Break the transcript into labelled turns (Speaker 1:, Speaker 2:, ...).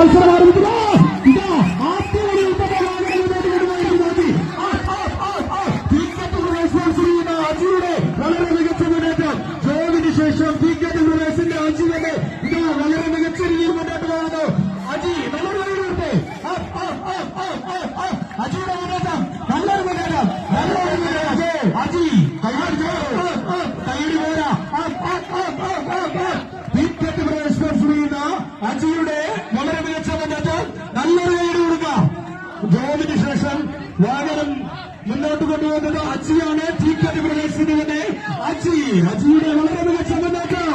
Speaker 1: മത്സരം ആരംഭിക്കുക. ഇതാ അജിയുടെ വളരെ മികച്ച മുന്നേറ്റം. ജോവിന് ശേഷം വിക്കറ്റ് പ്രദേശിന്റെ അജി തന്നെ ഇതാ വളരെ മികച്ച രീതിയിൽ മുന്നേറ്റമാകുന്നു. അജി നല്ലൊരു വഴിയിലൂടെ അജിയുടെ മുന്നേറ്റം, നല്ലൊരു മുന്നേറ്റം, നല്ലൊരു മുന്നേറ്റം. അജി കൈയടി പോരാ. വിക്കറ്റ് പ്രദേശം ചെയ്യുന്ന അജിയുടെ വളരെ മികച്ച മുന്നേറ്റം, നല്ലൊരു കൈയടി കൊടുക്കാം. ജോവിന് ശേഷം വാഹനം മുന്നോട്ട് കൊണ്ടുപോകുന്നത് അജിയാണ്. വിക്കറ്റ് പ്രദേശത്തിന് തന്നെ അജിയുടെ വളരെ മികച്ച മുന്നേറ്റം.